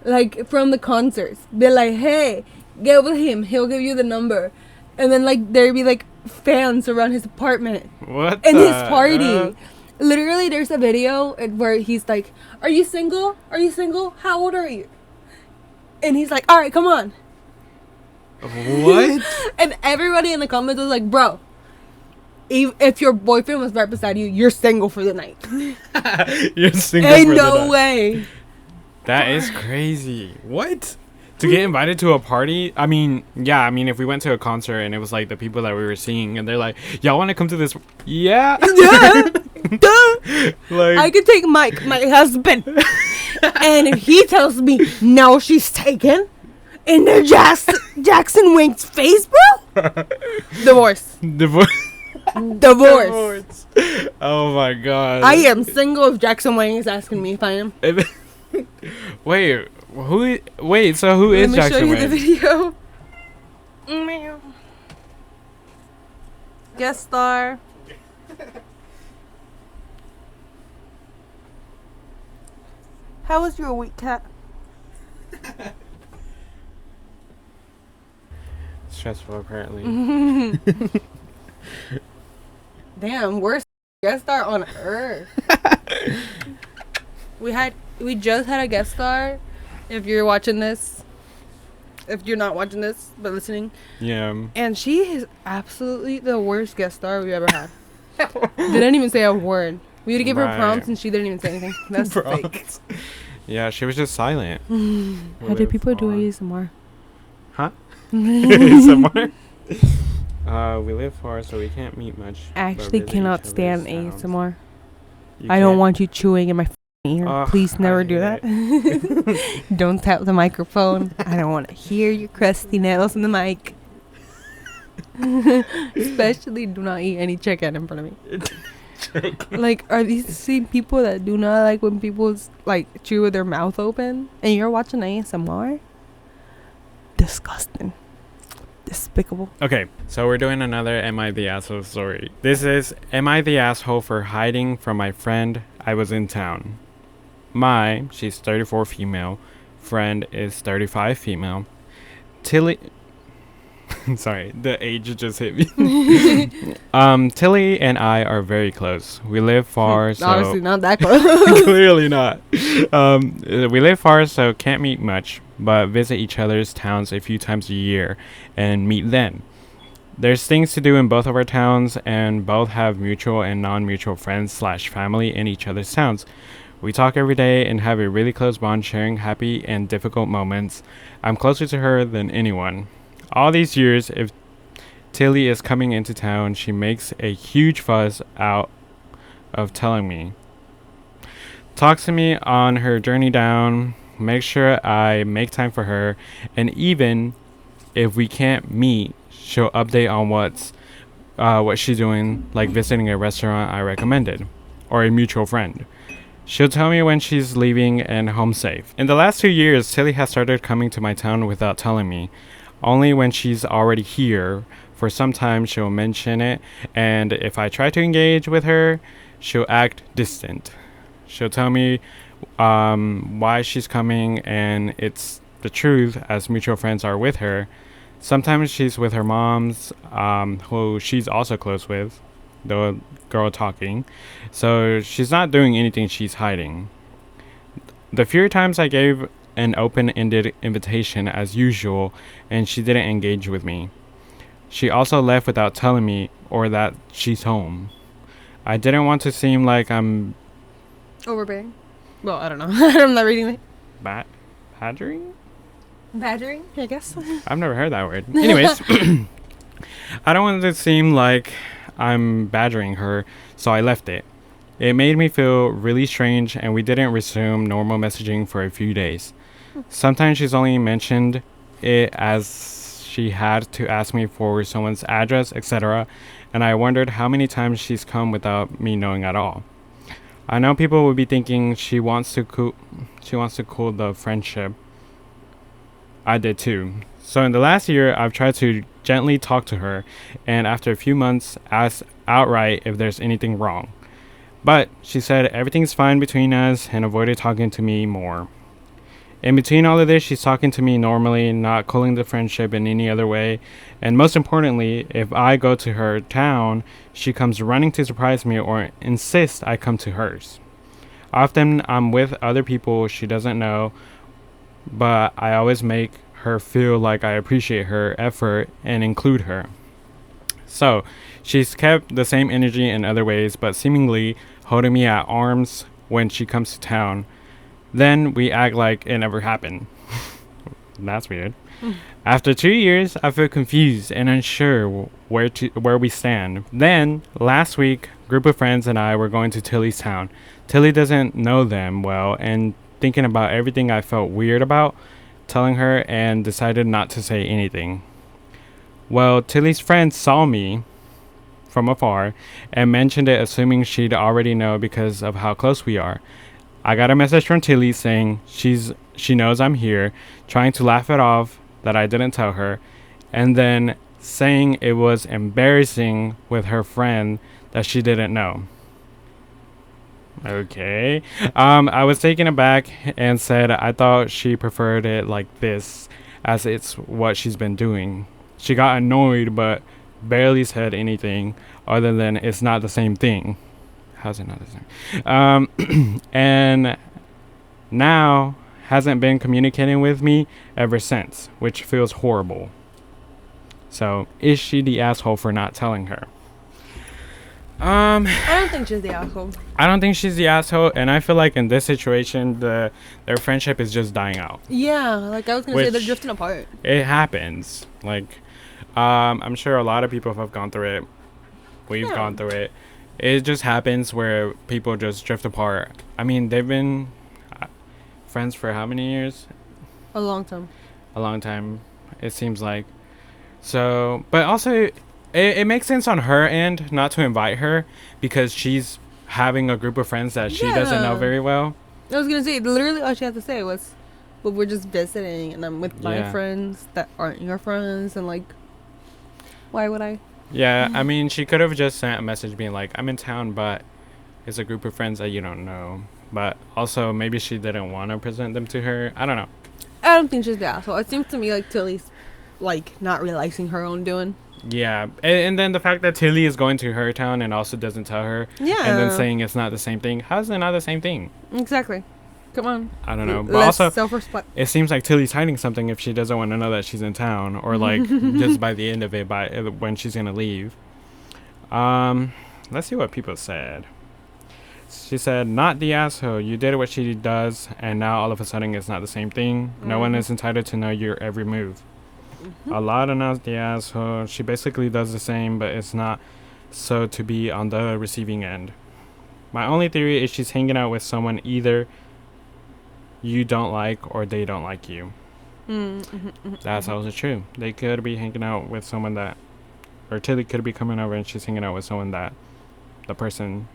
like, from the concerts. They're like, hey, get with him. He'll give you the number. And then, like, there'd be, like, fans around his apartment. What And the his party. Literally, there's a video where he's like, are you single? Are you single? How old are you? And he's like, all right, come on. What? And everybody in the comments was like, bro, if your boyfriend was right beside you, you're single for the night. You're single Ain't for no the night. way. That is crazy. What? To get invited to a party? I mean, yeah, I mean, if we went to a concert and it was like the people that we were seeing and they're like, y'all want to come to this? Yeah. Yeah. Duh. Like, I could take Mike, my husband. And if he tells me, no, she's taken, in the Jackson Wang's face, bro? Divorce. Divorce. Oh my God. I am single if Jackson Wang is asking me if I am. Wait, wait, so who is Jackson Let me show Wang? you the video. Guest star. How was your week, Kat? Stressful, apparently. Damn, worst guest star on earth. We just had a guest star. If you're watching this, if you're not watching this but listening, Yeah. and she is absolutely the worst guest star we've ever had. Didn't even say a word. We had to give her prompts and she didn't even say anything. That's fake. Yeah, she was just silent. How do people do ASMR? Huh? ASMR? We live far, so we can't meet much. I but actually visit cannot each other's stand towns. ASMR. You I don't can't? want you chewing in my ear. Please never I do hate that. Don't tap the microphone. I don't want to hear your crusty nails in the mic. Especially do not eat any chicken in front of me. Like, are these the same people that do not like when people like chew with their mouth open and you're watching ASMR? Disgusting. Despicable. Okay, so we're doing another Am I the Asshole story. This is Am I the Asshole for hiding from my friend I was in town? She's 34 female, friend is 35 female. Tilly... Sorry, the age just hit me. Tilly and I are very close. We live far, so... Obviously not that close. Clearly not. We live far, so can't meet much, but visit each other's towns a few times a year and meet then. There's things to do in both of our towns, and both have mutual and non-mutual friends / family in each other's towns. We talk every day and have a really close bond, sharing happy and difficult moments. I'm closer to her than anyone. All these years, if Tilly is coming into town, she makes a huge fuss out of telling me. Talks to me on her journey down, makes sure I make time for her, and even if we can't meet, she'll update on what she's doing, like visiting a restaurant I recommended, or a mutual friend. She'll tell me when she's leaving and home safe. In the last 2 years, Tilly has started coming to my town without telling me. Only when she's already here. For some time, she'll mention it, and if I try to engage with her, she'll act distant. She'll tell me why she's coming, and it's the truth, as mutual friends are with her. Sometimes she's with her moms, who she's also close with, the girl talking. So she's not doing anything she's hiding. The few times I gave an open-ended invitation as usual, and she didn't engage with me. She also left without telling me or that she's home. I didn't want to seem like I'm Overbearing. Well, I don't know. I'm not reading it. badgering? Badgering, I guess. I've never heard that word. Anyways, I don't want it to seem like I'm badgering her, so I left it. It made me feel really strange, and we didn't resume normal messaging for a few days. Sometimes she's only mentioned it as she had to ask me for someone's address, etc., and I wondered how many times she's come without me knowing at all. I know people would be thinking she wants to cool the friendship. I did too. So in the last year, I've tried to gently talk to her, and after a few months, asked outright if there's anything wrong. But she said everything's fine between us and avoided talking to me more. In between all of this, she's talking to me normally, not cooling the friendship in any other way. And most importantly, if I go to her town, she comes running to surprise me or insist I come to hers. Often I'm with other people she doesn't know, but I always make her feel like I appreciate her effort and include her. So, she's kept the same energy in other ways, but seemingly holding me at arms when she comes to town. Then we act like it never happened. That's weird. After 2 years, I feel confused and unsure where we stand. Then, last week, a group of friends and I were going to Tilly's town. Tilly doesn't know them well, and thinking about everything I felt weird about, telling her and decided not to say anything. Well, Tilly's friend saw me from afar and mentioned it, assuming she'd already know because of how close we are. I got a message from Tilly saying she knows I'm here, trying to laugh it off that I didn't tell her, and then saying it was embarrassing with her friend that she didn't know. Okay. I was taken aback and said I thought she preferred it like this, as it's what she's been doing. She got annoyed but barely said anything other than it's not the same thing. How's it not the same? And now hasn't been communicating with me ever since, which feels horrible. So, is she the asshole for not telling her? I don't think she's the asshole. I don't think she's the asshole, and I feel like in this situation, their friendship is just dying out. Yeah, like I was gonna say, they're drifting apart. It happens. Like, I'm sure a lot of people have gone through it. We've gone through it. It just happens where people just drift apart. I mean, they've been friends for how many years? A long time. A long time, it seems like. So, but also, it makes sense on her end not to invite her because she's having a group of friends that she doesn't know very well. I was gonna say, literally all she had to say was, "Well, we're just visiting, and I'm with my friends that aren't your friends," and like, why would I? Yeah, I mean, she could have just sent a message being like, I'm in town, but it's a group of friends that you don't know. But also, maybe she didn't want to present them to her. I don't know. I don't think she's the asshole. It seems to me like Tilly's, like, not realizing her own doing. Yeah, and then the fact that Tilly is going to her town and also doesn't tell her. Yeah. And then saying it's not the same thing. How's it not the same thing? Exactly. Come on. I don't know. But less also, self-respect. It seems like Tilly's hiding something if she doesn't want to know that she's in town. Or, like, just by the end of it, when she's going to leave. Let's see what people said. She said, not the asshole. You did what she does, and now all of a sudden it's not the same thing. No one is entitled to know your every move. A lot of not the asshole. She basically does the same, but it's not so to be on the receiving end. My only theory is she's hanging out with someone either you don't like or they don't like you. That's also true. They could be hanging out with someone that, or Tilly could be coming over and she's hanging out with someone that the person,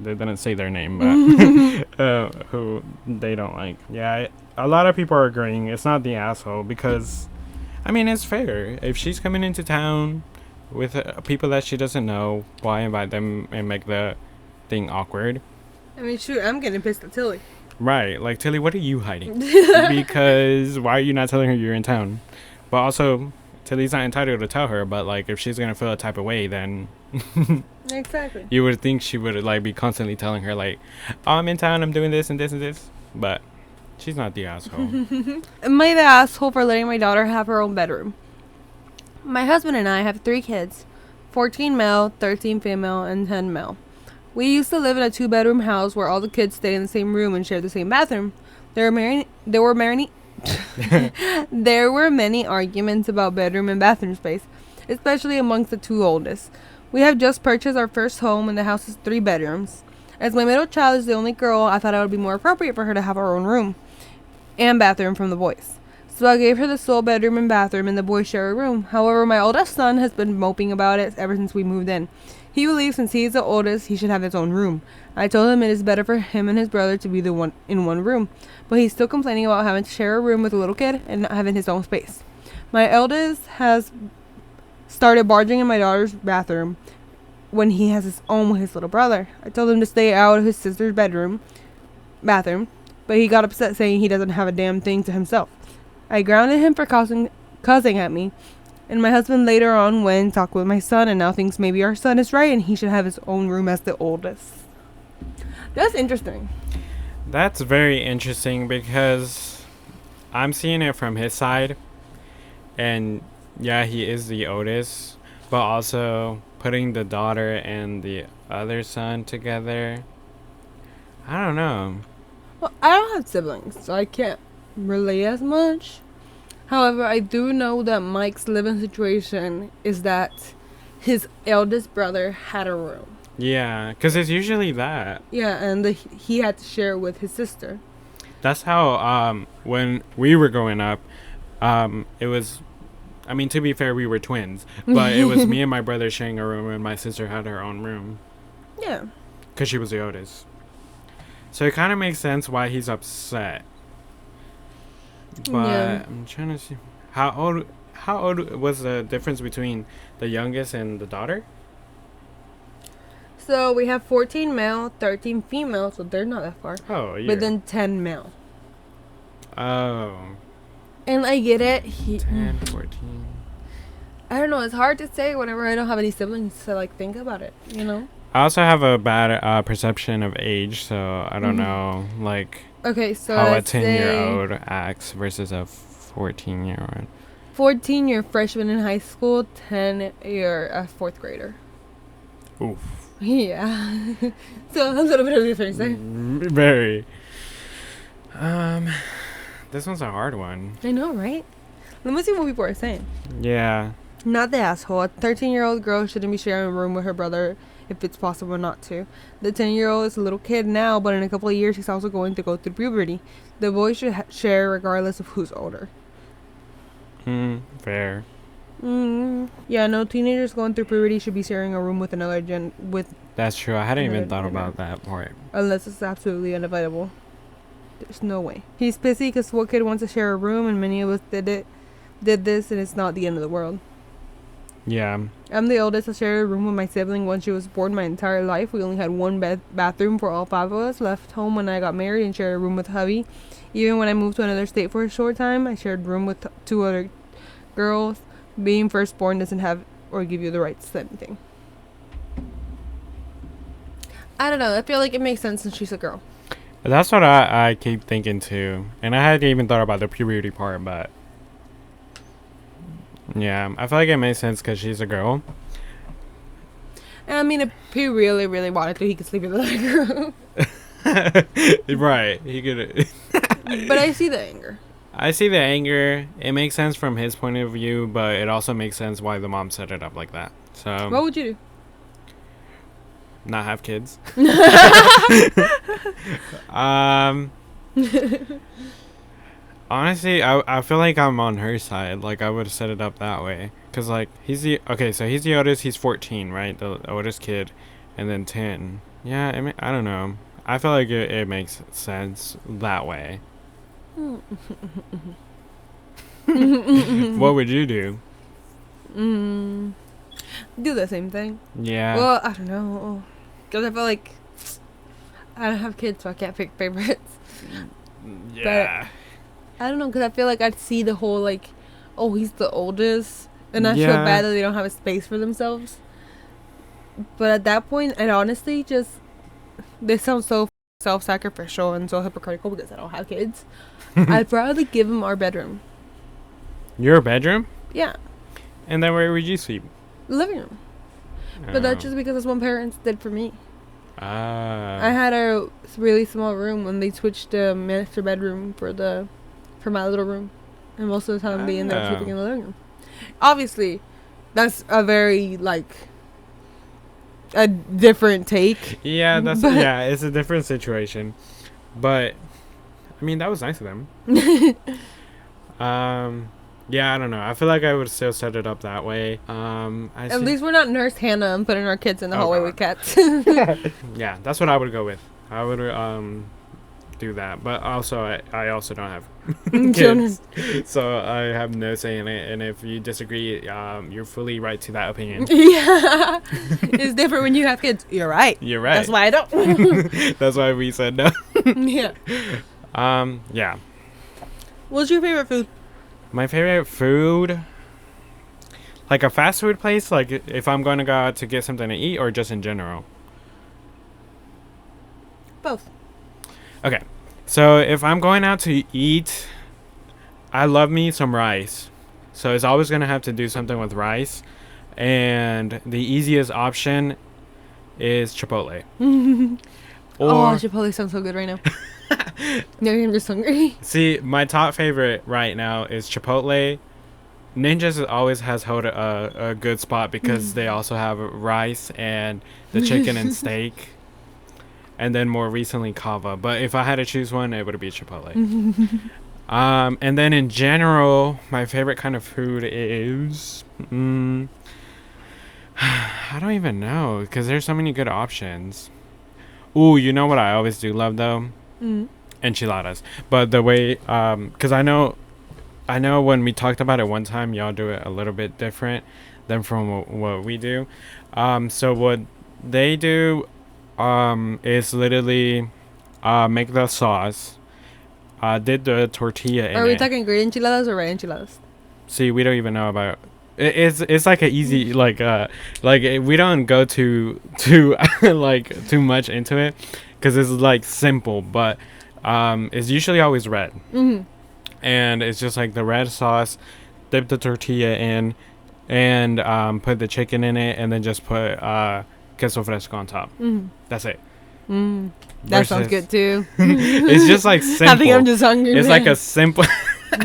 they didn't say their name, but who they don't like. Yeah, a lot of people are agreeing it's not the asshole because, I mean, it's fair. If she's coming into town with people that she doesn't know, why invite them and make the thing awkward? I mean, shoot, I'm getting pissed at Tilly. Right, like, Tilly, what are you hiding? Because why are you not telling her you're in town? But also, Tilly's not entitled to tell her, but like if she's gonna feel a type of way, then Exactly. you would think she would like be constantly telling her like, oh, I'm in town, I'm doing this and this and this, but she's not the asshole. Am I the asshole for letting my daughter have her own bedroom? My husband and I have 3 kids, 14 male, 13 female, and 10 male. We used to live in a 2-bedroom house where all the kids stayed in the same room and shared the same bathroom. There were many arguments about bedroom and bathroom space, especially amongst the 2 oldest. We have just purchased our first home and the house is 3 bedrooms. As my middle child is the only girl, I thought it would be more appropriate for her to have her own room and bathroom from the boys. So I gave her the sole bedroom and bathroom and the boys share a room. However, my oldest son has been moping about it ever since we moved in. He believes since he is the oldest, he should have his own room. I told him it is better for him and his brother to be in one room, but he's still complaining about having to share a room with a little kid and not having his own space. My eldest has started barging in my daughter's bathroom when he has his own with his little brother. I told him to stay out of his sister's bathroom, but he got upset saying he doesn't have a damn thing to himself. I grounded him for cussing at me. And my husband later on went and talked with my son and now thinks maybe our son is right and he should have his own room as the oldest. That's interesting. That's very interesting because I'm seeing it from his side. And yeah, he is the oldest, but also putting the daughter and the other son together, I don't know. Well, I don't have siblings, so I can't relate as much. However, I do know that Mike's living situation is that his eldest brother had a room. Yeah, because it's usually that. Yeah, and he had to share with his sister. That's how, when we were growing up, it was, I mean, to be fair, we were twins, but it was me and my brother sharing a room and my sister had her own room. Yeah. Because she was the oldest. So it kind of makes sense why he's upset. But yeah. I'm trying to see how old was the difference between the youngest and the daughter? So we have 14 male, 13 female, so they're not that far. Oh, yeah. But then 10 male. Oh. And I get it. 10, 14. I don't know. It's hard to say whenever I don't have any siblings to like think about it, you know? I also have a bad perception of age, so I don't know, like... Okay, so how a 10-year-old acts versus a 14-year-old. 14, you're a freshman in high school. 10, you're a 4th grader. Oof. Yeah. So a little bit of a difference there. Very. This one's a hard one. I know, right? Let me see what people are saying. Yeah. Not the asshole. A 13-year-old girl shouldn't be sharing a room with her brother if it's possible not to. The 10-year-old is a little kid now, but in a couple of years he's also going to go through puberty. The boys should share regardless of who's older. Fair. Yeah, no teenagers going through puberty should be sharing a room with another That's true. I hadn't even thought about that part. Unless it's absolutely unavoidable. There's no way. He's pissy because what kid wants to share a room, and many of us did this, and it's not the end of the world. Yeah. I'm the oldest. I shared a room with my sibling when she was born my entire life. We only had one bathroom for all 5 of us. Left home when I got married and shared a room with hubby. Even when I moved to another state for a short time, I shared a room with 2 other girls. Being firstborn doesn't have or give you the rights to anything. I don't know. I feel like it makes sense since she's a girl. That's what I keep thinking too. And I hadn't even thought about the puberty part, but... yeah, I feel like it makes sense because she's a girl. I mean, if he really, really wanted to, he could sleep with another girl. Right. He could... But I see the anger. I see the anger. It makes sense from his point of view, but it also makes sense why the mom set it up like that. So... what would you do? Not have kids. Honestly, I feel like I'm on her side. Like, I would have set it up that way. Because, like, he's the oldest. He's 14, right? The oldest kid. And then 10. Yeah, I don't know. I feel like it makes sense that way. What would you do? Do the same thing. Yeah. Well, I don't know. Because I feel like I don't have kids, so I can't pick favorites. Yeah. But I don't know, because I feel like I'd see the whole, like, oh, he's the oldest. and I feel bad that they don't have a space for themselves. But at that point, it honestly just, this sounds so self-sacrificial and so hypocritical because I don't have kids. I'd probably give them our bedroom. Your bedroom? Yeah. And then where would you sleep? Living room. But that's just because that's what parents did for me. I had a really small room when they switched the master bedroom for my little room, and most of the time they ended up sleeping in the living room. Obviously, that's a very a different take. Yeah, it's a different situation, but I mean that was nice of them. Yeah, I don't know. I feel like I would still set it up that way. At least we're not Nurse Hannah and putting our kids in the hallway with cats. Yeah, that's what I would go with. I would do that, but also I also don't have kids, so I have no say in it. And if you disagree, you're fully right to that opinion. Yeah, it's different when you have kids. You're right. You're right. That's why I don't. That's why we said no. Yeah. Yeah. What's your favorite food? My favorite food, like a fast food place, like if I'm going to go out to get something to eat, or just in general? Both. Okay, so if I'm going out to eat, I love me some rice. So it's always going to have to do something with rice. And the easiest option is Chipotle. Chipotle sounds so good right now. No, I'm just hungry. See, my top favorite right now is Chipotle. Ninja's always has held a good spot because they also have rice and the chicken and steak. And then more recently, Kava. But if I had to choose one, it would be Chipotle. And then in general, my favorite kind of food is... I don't even know, because there's so many good options. Ooh, you know what I always do love, though? Enchiladas. But the way... because I know when we talked about it one time, y'all do it a little bit different than from what we do. So what they do... is literally make the sauce, did the tortilla in it. Are we talking green enchiladas or red enchiladas? See, we don't even know about it's like an easy like we don't go too like too much into it because it's like simple, but it's usually always red. And it's just like the red sauce, dip the tortilla in, and put the chicken in it, and then just put queso fresco on top. That's it. That sounds good too. It's just like simple. I think I'm just hungry. It's like a simple...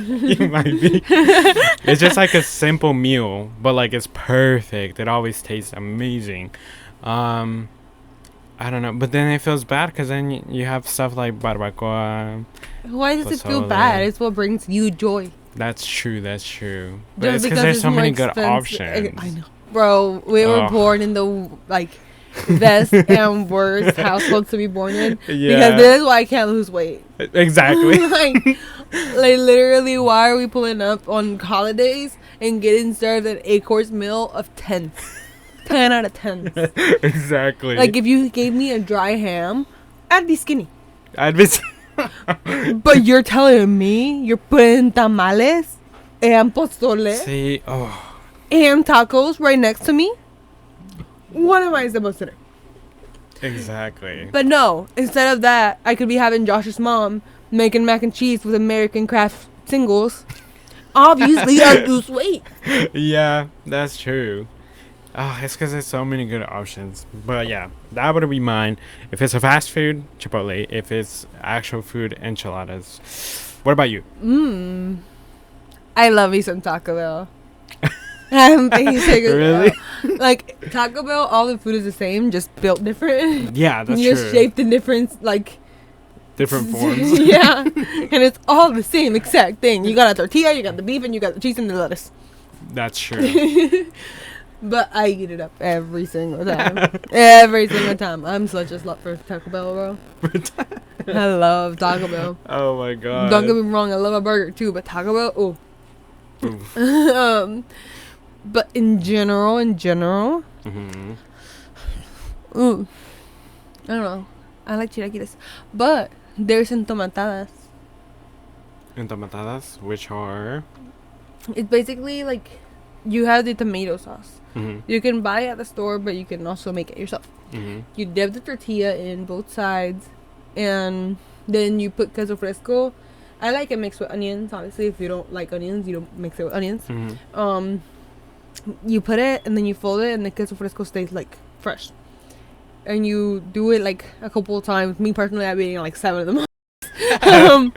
You might be. It's just like a simple meal, but like it's perfect. It always tastes amazing. I don't know, but then it feels bad because then you have stuff like barbacoa. Why does it feel bad? It's what brings you joy. That's true. But Just it's because there's so many good options. I know. Bro, we were born in the best and worst households to be born in. Yeah. Because this is why I can't lose weight. Exactly. like literally, why are we pulling up on holidays and getting served an 8-course meal of 10? 10 out of 10. Exactly. Like if you gave me a dry ham, I'd be skinny. But you're telling me you're putting tamales and pozole. See, and tacos right next to me? What am I supposed to do? Exactly. But no, instead of that, I could be having Josh's mom making mac and cheese with American Craft singles. Obviously, I'll lose weight. Yeah, that's true. It's because there's so many good options. But yeah, that would be mine. If it's a fast food, Chipotle. If it's actual food, enchiladas. What about you? I love me some Taco Bell. I'm basic. Really? Like Taco Bell, all the food is the same, just built different. Yeah, that's just true. Shaped in different forms. Yeah, and it's all the same exact thing. You got a tortilla, you got the beef, and you got the cheese and the lettuce. That's true. But I eat it up every single time. Every single time. I'm such a slut for Taco Bell, bro. I love Taco Bell. Oh my god. Don't get me wrong, I love a burger too, but Taco Bell, but in general, I don't know. I like chilaquiles, but there's entomatadas. Entomatadas, which are... It's basically like you have the tomato sauce. Mm-hmm. You can buy it at the store, but you can also make it yourself. Mm-hmm. You dip the tortilla in both sides, and then you put queso fresco. I like it mixed with onions. Honestly, if you don't like onions, you don't mix it with onions. Mm-hmm. You put it, and then you fold it, and the queso fresco stays like fresh. And you do it like a couple of times. Me personally, I've been eating like 7 of them. Then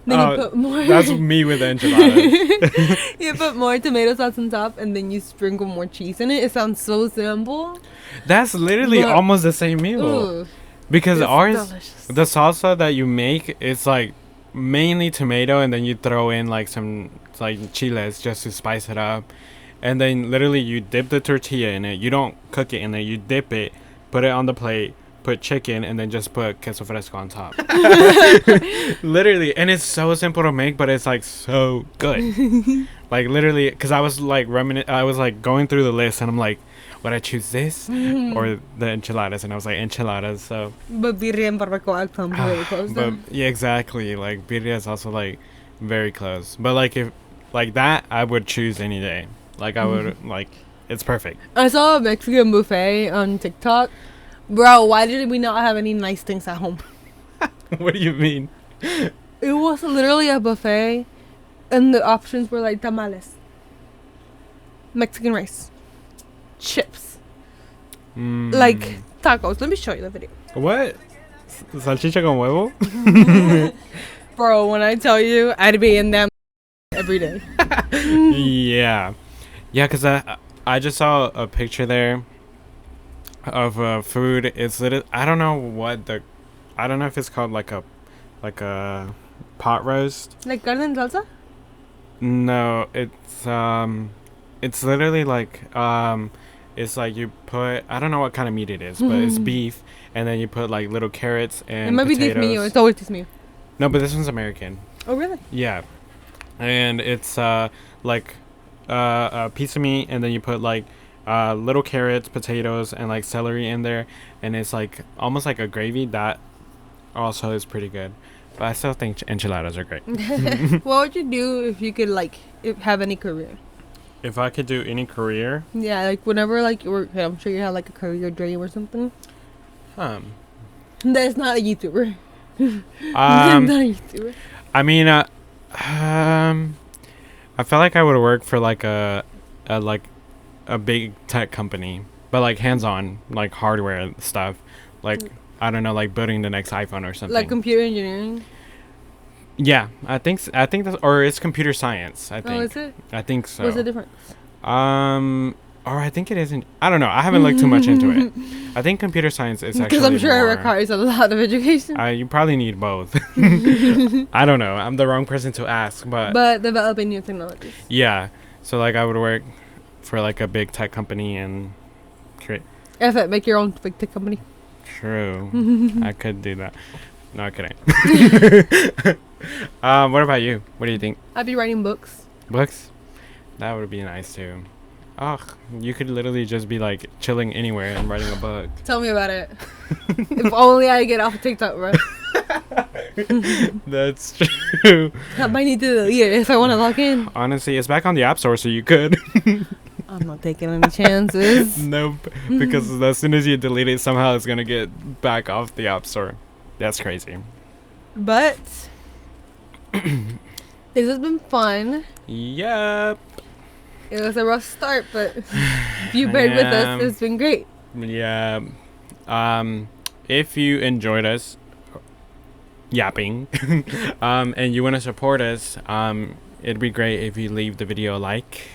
you put more. That's me with the enchiladas. You put more tomato sauce on top, and then you sprinkle more cheese in it. It sounds so simple. That's literally almost the same meal. Ooh, Because ours, delicious. the salsa that you make, it's like mainly tomato, and then you throw in like some like chiles just to spice it up. And then literally you dip the tortilla in it. You don't cook it in there. You dip it, put it on the plate, put chicken, and then just put queso fresco on top. Literally. And it's so simple to make, but it's like so good. Like literally, because I was like I was like going through the list, and I'm like, would I choose this or the enchiladas? And I was like, enchiladas. So But birria and barbacoa come very close. but yeah, exactly. Like birria is also like very close. But like if like that, I would choose any day. Like I would like, it's perfect. I saw a Mexican buffet on TikTok. Bro, why did we not have any nice things at home? What do you mean? It was literally a buffet, and the options were like tamales, Mexican rice, chips, like tacos. Let me show you the video. What? Salchicha con huevo? Bro, when I tell you, I'd be in them every day. Yeah. Yeah, because I just saw a picture there of food. It's literally, I don't know if it's called like a pot roast. Like carne en salsa? No, it's literally like it's like you put, I don't know what kind of meat it is, but it's beef, and then you put like little carrots and It might be potatoes. Dios mío. It's always Dios mío. No, but this one's American. Oh, really? Yeah. And it's like a piece of meat, and then you put like little carrots, potatoes, and like celery in there, and it's like almost like a gravy. That also is pretty good. But I still think enchiladas are great. What would you do if you could have any career? If I could do any career, Yeah, like whenever like you were, I'm sure you had like a career dream or something. That's not a YouTuber. Not a YouTuber. I mean, I felt like I would work for like a big tech company, but like hands-on, like hardware stuff, like I don't know, like building the next iPhone or something. Like computer engineering. Yeah, I think that's, or it's computer science. I think. Oh, is it? I think so. What's the difference? Or I think it isn't. I don't know. I haven't looked too much into it. I think computer science is actually Because I'm sure more, it requires a lot of education. you probably need both. I don't know. I'm the wrong person to ask, But developing new technologies. yeah. So like I would work for like a big tech company and If it make your own big tech company. true. I could do that. No kidding. What about you? What do you think? I'd be writing books. Books? That would be nice too. Oh, you could literally just be like chilling anywhere and writing a book. Tell me about it. If only I get off of TikTok, bro. That's true. I might need to delete it if I want to log in. Honestly, it's back on the App Store, so you could. I'm not taking any chances. Nope. Because as soon as you delete it, somehow it's gonna get back off the App Store. That's crazy. But this has been fun. Yep. It was a rough start, but if you bared with us, it's been great. Yeah. If you enjoyed us yapping, and you want to support us, it'd be great if you leave the video a like,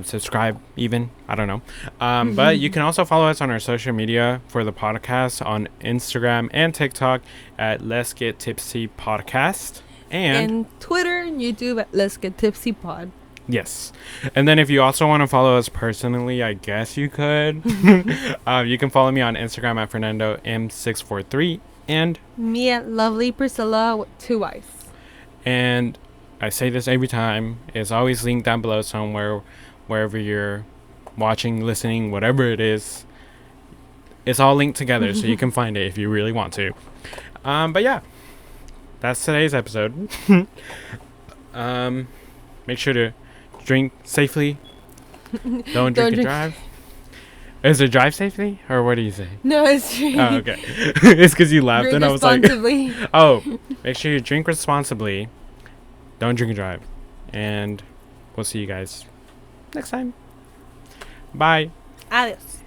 subscribe even, I don't know. But you can also follow us on our social media for the podcast on Instagram and TikTok at Let's Get Tipsy Podcast. And Twitter and YouTube at Let's Get Tipsy Pod. yes. And then if you also want to follow us personally, I guess you could. You can follow me on Instagram at Fernando M643 and Me at Lovely Priscila with 2 Y's. And I say this every time. It's always linked down below somewhere, wherever you're watching, listening, whatever it is. It's all linked together, so you can find it if you really want to. But yeah, that's today's episode. Make sure to drink safely, Don't drink and drive. Is it drive safely, or what do you say? No, it's true. Oh, okay. It's because you laughed, Drink and I was like, responsibly. oh, make sure you drink responsibly. Don't drink and drive. And we'll see you guys next time. Bye. Adios.